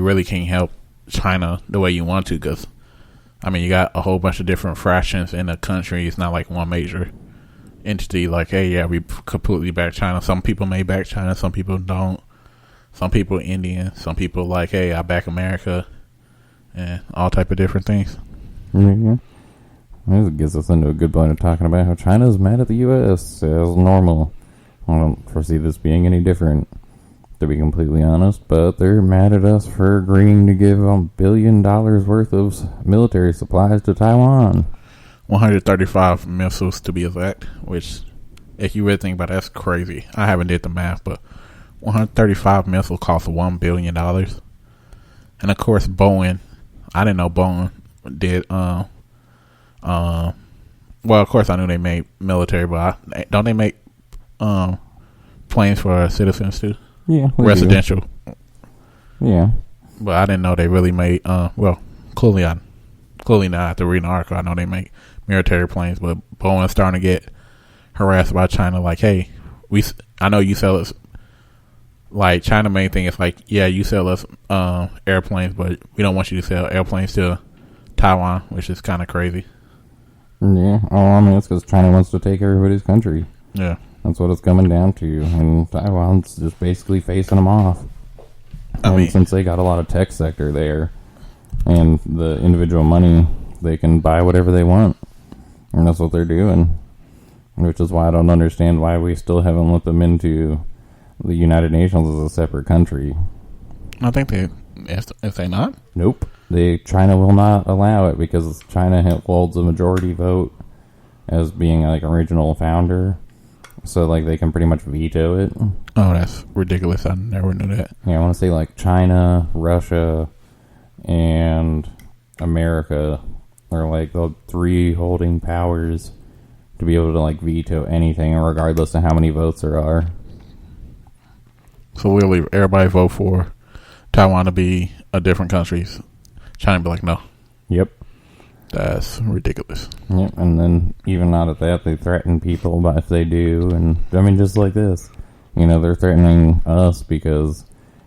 you really can't help China the way you want to, because you got a whole bunch of different fractions in the country. It's not like one major entity. Like, hey, yeah, we completely back China. Some people may back China, some people don't. Some people Indian, some people like, hey, I back America, and all type of different things. Mm-hmm. This gets us into a good point of talking about how China's mad at the U.S. as normal. I don't foresee this being any different, to be completely honest, but they're mad at us for agreeing to give $1 billion worth of military supplies to Taiwan. 135 missiles to be exact, which, if you really think about it, that's crazy. I haven't did the math, but 135 missiles cost $1 billion. And of course, Boeing, I didn't know Boeing did, well, of course I knew they made military, but don't they make planes for citizens too? Yeah, residential. Do. Yeah, but I didn't know they really made. Clearly not after reading the article. I know they make military planes, but Boeing's starting to get harassed by China. Like, hey, I know you sell us. Like, China main thing is like, yeah, you sell us airplanes, but we don't want you to sell airplanes to Taiwan, which is kind of crazy. Yeah, it's because China wants to take everybody's country. Yeah. That's what it's coming down to, and Taiwan's just basically facing them off. Since they got a lot of tech sector there, and the individual money, they can buy whatever they want, and that's what they're doing. Which is why I don't understand why we still haven't let them into the United Nations as a separate country. I think if they not? Nope. China will not allow it because China holds a majority vote as being like original founder. So, like, they can pretty much veto it. Oh, that's ridiculous. I never knew that. Yeah, I want to say, like, China, Russia, and America are, like, the three holding powers to be able to, like, veto anything, regardless of how many votes there are. So, we'll leave everybody vote for Taiwan to be a different country. China be like, no. Yep. That's ridiculous. Yep, and then even not at that, they threaten people but if they do, and just like this. They're threatening us because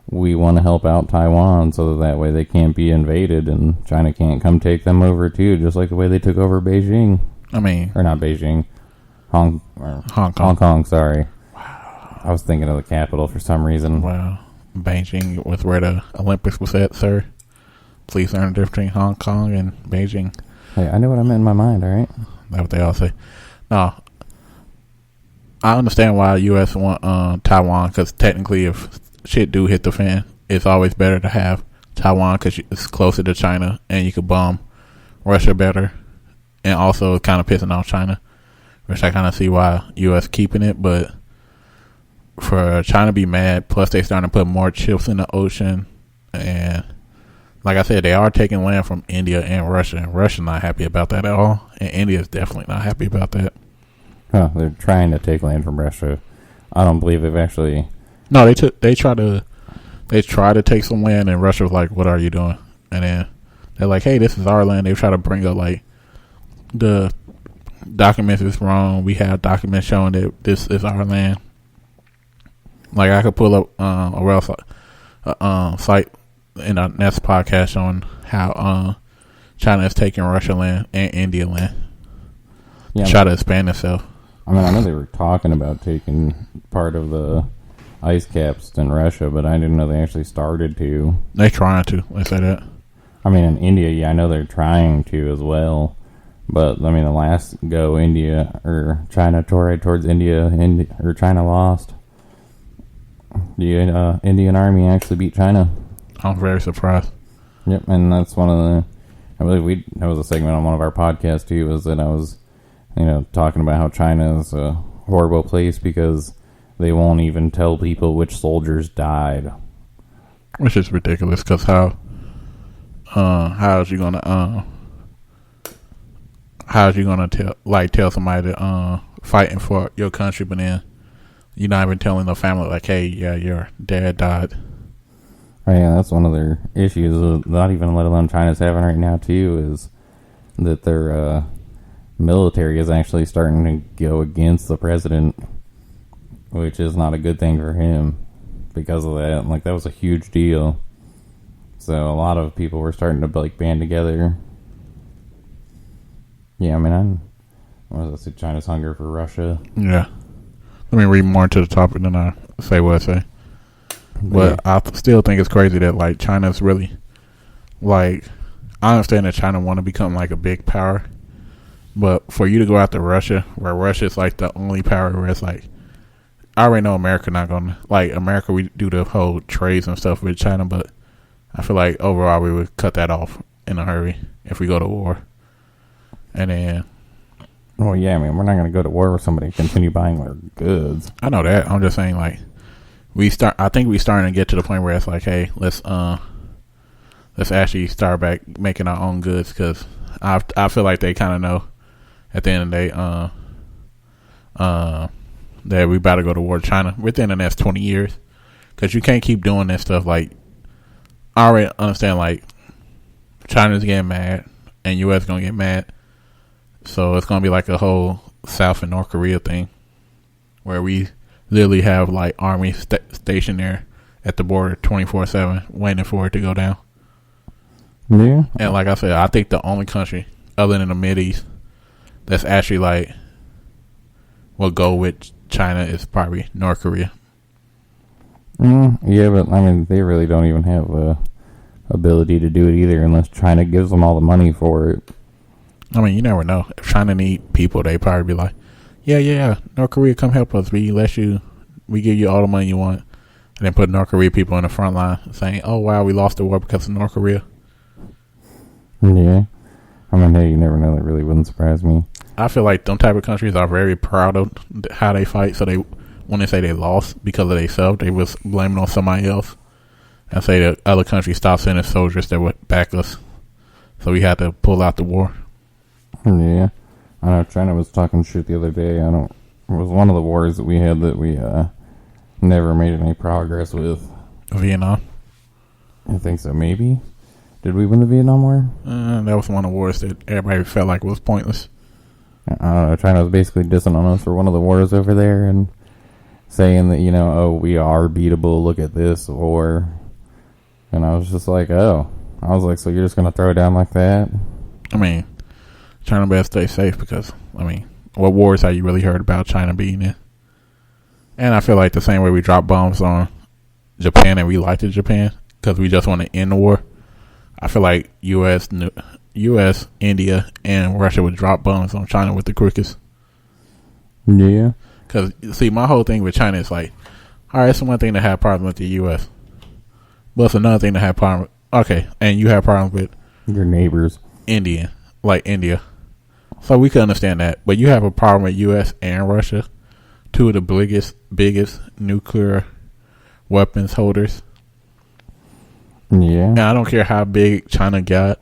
we want to help out Taiwan so that way they can't be invaded and China can't come take them over too, just like the way they took over Beijing. Or not Beijing. Hong Kong, sorry. Wow. I was thinking of the capital for some reason. Wow. Beijing was where the Olympics was at, sir. Please learn the difference between Hong Kong and Beijing. Hey, I know what I meant in my mind, alright? That's what they all say. No, I understand why U.S. want Taiwan, because technically if shit do hit the fan, it's always better to have Taiwan because it's closer to China and you could bomb Russia better. And also kind of pissing off China, which I kind of see why U.S. keeping it. But for China to be mad, plus they starting to put more chips in the ocean, and like I said, they are taking land from India and Russia, and Russia's not happy about that at all, and India's definitely not happy about that. Huh, they're trying to take land from Russia. I don't believe they've actually... No, they try to take some land, and Russia was like, what are you doing? And then they're like, hey, this is our land. They try to bring up, like, the documents is wrong. We have documents showing that this is our land. Like, I could pull up a site in our next podcast on how China is taking Russia land and India land to try to expand itself. I know they were talking about taking part of the ice caps in Russia, but I didn't know they actually started to. They're trying to. Let's say that. In India, yeah, I know they're trying to as well. But, the last go China tore towards India, or China lost. The Indian Army actually beat China. I'm very surprised. Yep, and that's one of the... I believe that was a segment on one of our podcasts, too, was that I was, talking about how China is a horrible place because they won't even tell people which soldiers died. Which is ridiculous, because how is you gonna tell somebody to fighting for your country, but then you're not even telling the family, like, hey, yeah, your dad died. Oh, yeah, that's one of their issues, not even let alone China's having right now, too, is that their military is actually starting to go against the president, which is not a good thing for him because of that. Like, that was a huge deal. So a lot of people were starting to like band together. Yeah, I mean, what was it? China's hunger for Russia. Yeah. Let me read more into the topic than I say what I say. But I still think it's crazy that like China's really like. I understand that China want to become like a big power, but for you to go after Russia, where Russia is like the only power, where it's like, I already know America not gonna like America. We do the whole trades and stuff with China, but I feel like overall we would cut that off in a hurry if we go to war. And then, well, yeah, I mean, we're not going to go to war with somebody and continue buying their goods. I know that. I'm just saying, like, I think we starting to get to the point where it's like, hey, let's actually start back making our own goods, because I feel like they kind of know at the end of the day, that we about to go to war with China within the next 20 years, because you can't keep doing this stuff. Like, I already understand, like, China's getting mad and U.S. gonna get mad. So it's going to be like a whole South and North Korea thing, where we literally have like army stationed there at the border 24/7 waiting for it to go down. Yeah. And like I said, I think the only country other than the Mideast that's actually like will go with China is probably North Korea. Yeah, but I mean, they really don't even have the ability to do it either unless China gives them all the money for it. I mean, you never know. If China need people, they probably be like, yeah, North Korea, come help us. We give you all the money you want. And then put North Korea people in the front line saying, oh, wow, we lost the war because of North Korea. Yeah. I mean, hey, you never know. That really wouldn't surprise me. I feel like them type of countries are very proud of how they fight. So when they say they lost because of themselves, they was blaming on somebody else. And say that other countries stopped sending soldiers that would back us. So we had to pull out the war. Yeah, I know China was talking shit the other day. It was one of the wars that we had that we never made any progress with. Vietnam? I think so, maybe. Did we win the Vietnam War? That was one of the wars that everybody felt like was pointless. I don't know, China was basically dissing on us for one of the wars over there and saying that, we are beatable, look at this war. And I was just like, so you're just going to throw it down like that? I mean, China better stay safe, because, I mean, what wars have you really heard about China being in? And I feel like the same way we drop bombs on Japan and we liked it Japan because we just want to end the war, I feel like U.S., India, and Russia would drop bombs on China with the quickest. Yeah. Because, see, my whole thing with China is like, all right, it's one thing to have problems with the U.S., but it's another thing to have problems with, okay, and you have problems with your neighbors. India. So we can understand that. But you have a problem with U.S. and Russia, two of the biggest nuclear weapons holders. Yeah. And I don't care how big China got.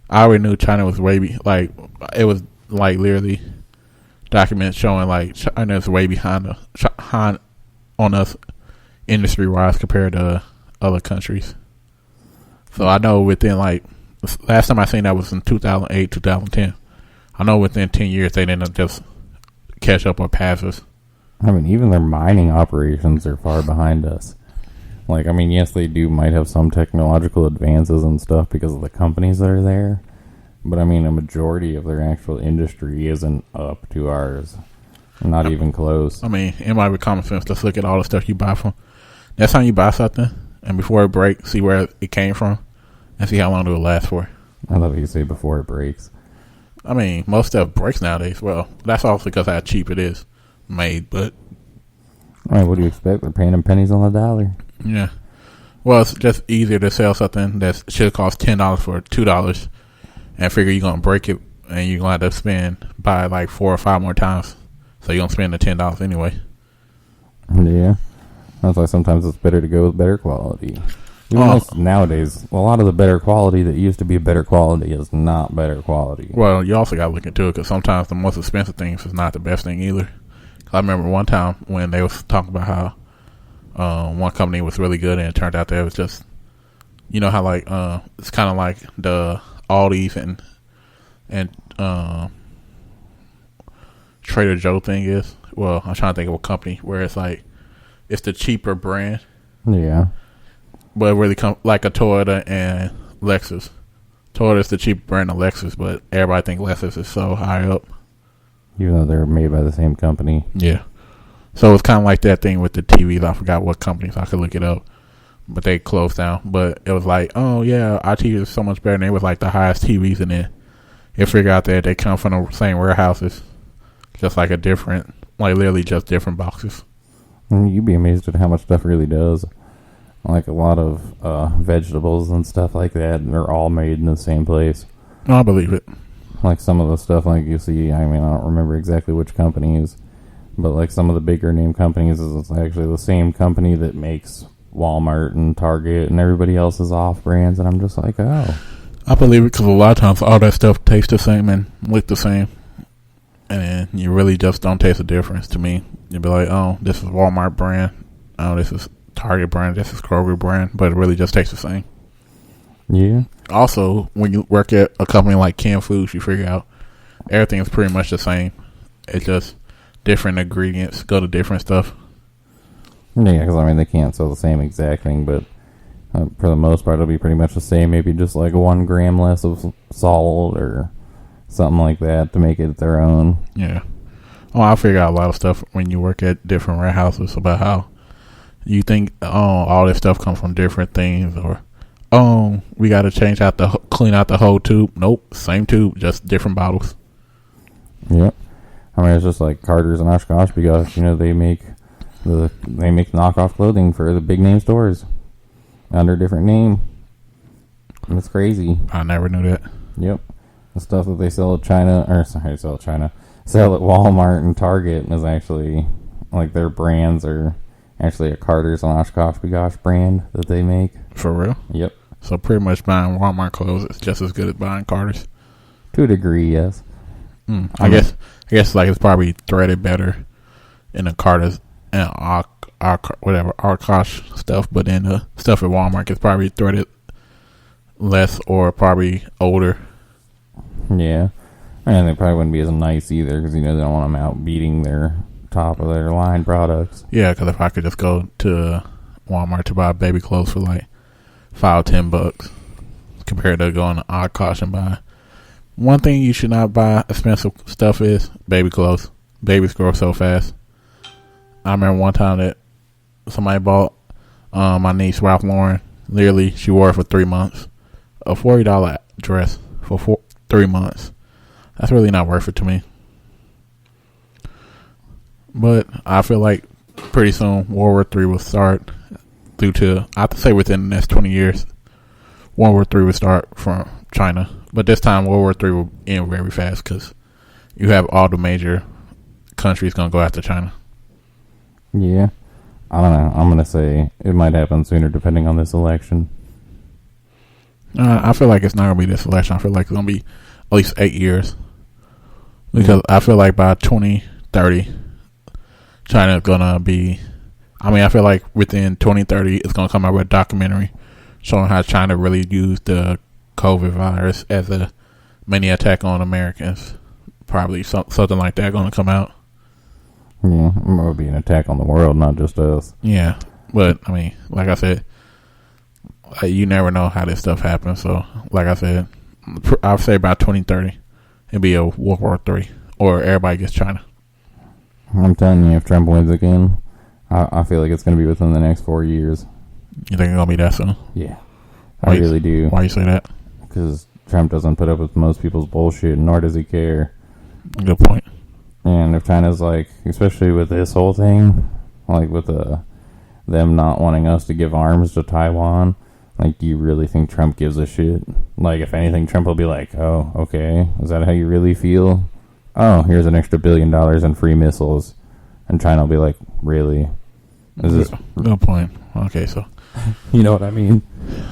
I already knew China was it was like literally documents showing like China's way behind on us industry-wise compared to other countries. So I know within last time I seen that was in 2008, 2010. I know within 10 years they didn't just catch up or pass us. I mean, even their mining operations are far behind us. Like, I mean, yes, they might have some technological advances and stuff because of the companies that are there. But, I mean, a majority of their actual industry isn't up to ours. Not even close. I mean, it might be common sense. Just look at all the stuff you buy from. Next time you buy something, and before it breaks, see where it came from, and see how long it will last for. I love you say before it breaks. I mean, most stuff breaks nowadays. Well, that's also because how cheap it is made, but... I mean, what do you expect? They're paying them pennies on the dollar. Yeah. Well, it's just easier to sell something that should cost $10 for $2 and figure you're going to break it and you're going to have to buy like 4 or 5 more times. So you're going to spend the $10 anyway. Yeah. That's why sometimes it's better to go with better quality. Nowadays, a lot of the better quality that used to be better quality is not better quality. Well, you also got to look into it because sometimes the most expensive things is not the best thing either. I remember one time when they was talking about how one company was really good and it turned out that it was just, you know how like it's kind of like the Aldi's and Trader Joe thing is. Well, I'm trying to think of a company where it's like it's the cheaper brand. Yeah. but it really come like a Toyota and Lexus. Toyota's the cheap brand of Lexus, but everybody think Lexus is so high up. Even though they're made by the same company. Yeah. So it's kind of like that thing with the TVs. I forgot what companies. I could look it up. But they closed down. But it was like, oh, yeah, our TV is so much better. And it was like the highest TVs in it. You figure out that they come from the same warehouses. Just like a different, like literally just different boxes. And you'd be amazed at how much stuff really does. Like a lot of vegetables and stuff like that. They're all made in the same place. No, I believe it. Like some of the stuff like you see, I mean, I don't remember exactly which companies, but like some of the bigger name companies is actually the same company that makes Walmart and Target and everybody else's off brands, and I'm just like, oh. I believe it because a lot of times all that stuff tastes the same and look the same, and you really just don't taste the difference to me. You'd be like, oh, this is Walmart brand, oh, this is Target brand, this is Kroger brand, but it really just tastes the same. Yeah. Also, when you work at a company like Canned Foods, you figure out everything is pretty much the same. It's just different ingredients go to different stuff. Yeah, because I mean they can't sell the same exact thing, but for the most part it'll be pretty much the same. Maybe just like 1 gram less of salt or something like that to make it their own. Yeah. Oh, I figure out a lot of stuff when you work at different warehouses about how you think, oh, all this stuff comes from different things, or oh, we got to clean out the whole tube. Nope, same tube, just different bottles. Yep. I mean, it's just like Carter's and Oshkosh because, you know, they make knockoff clothing for the big name stores under a different name. And it's crazy. I never knew that. Yep. The stuff that they sell at sell at Walmart and Target is actually, like, their brands are actually a Carter's and Oshkosh Bigosh brand that they make. For real? Yep. So pretty much buying Walmart clothes is just as good as buying Carter's? To a degree, yes. I guess like it's probably threaded better in the Carter's and Oshkosh stuff, but then the stuff at Walmart is probably threaded less or probably older. Yeah. And they probably wouldn't be as nice either because, you know, they don't want them out beating their top of their line products. Yeah, because if I could just go to Walmart to buy baby clothes for like $5-10 compared to going to Oshkosh and buy. One thing you should not buy expensive stuff is baby clothes. Babies grow so fast. I remember one time that somebody bought my niece Ralph Lauren. Literally, she wore it for 3 months. A $40 dress for 3 months. That's really not worth it to me. But I feel like pretty soon World War III will start due to, I have to say within the next 20 years, World War III will start from China. But this time World War III will end very fast because you have all the major countries going to go after China. Yeah. I don't know. I'm going to say it might happen sooner depending on this election. I feel like it's not going to be this election. I feel like it's going to be at least 8 years. Because I feel like by 2030, China is going to be... I feel like within 2030, it's going to come out with a documentary showing how China really used the COVID virus as a mini attack on Americans. Probably something like that going to come out. Yeah, it will be an attack on the world, not just us. Yeah, but, like I said, you never know how this stuff happens. So, like I said, I'll say by 2030, it'll be a World War III, or everybody gets China. I'm telling you, if Trump wins again, I feel like it's going to be within the next 4 years. You think it's going to be that soon? Yeah, I really do. Why you say that? Because Trump doesn't put up with most people's bullshit, nor does he care. Good point. And if China's like, especially with this whole thing, like with them not wanting us to give arms to Taiwan, like, do you really think Trump gives a shit? Like, if anything, Trump will be like, oh, okay, is that how you really feel? Oh, here's an extra $1 billion in free missiles. And China will be like, really? Is this... Good point. Okay, so... You know what I mean?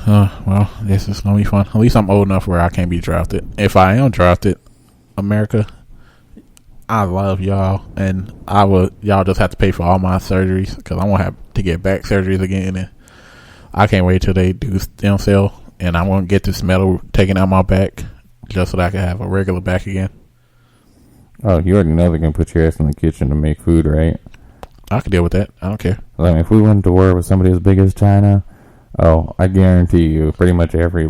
Well, this is going to be fun. At least I'm old enough where I can't be drafted. If I am drafted, America, I love y'all. And y'all just have to pay for all my surgeries because I won't have to get back surgeries again. And I can't wait till they do stem cell. And I won't get this metal taken out my back just so that I can have a regular back again. Oh, you already know they're going to put your ass in the kitchen to make food, right? I can deal with that. I don't care. Like, if we went to war with somebody as big as China, Oh, I guarantee you, pretty much every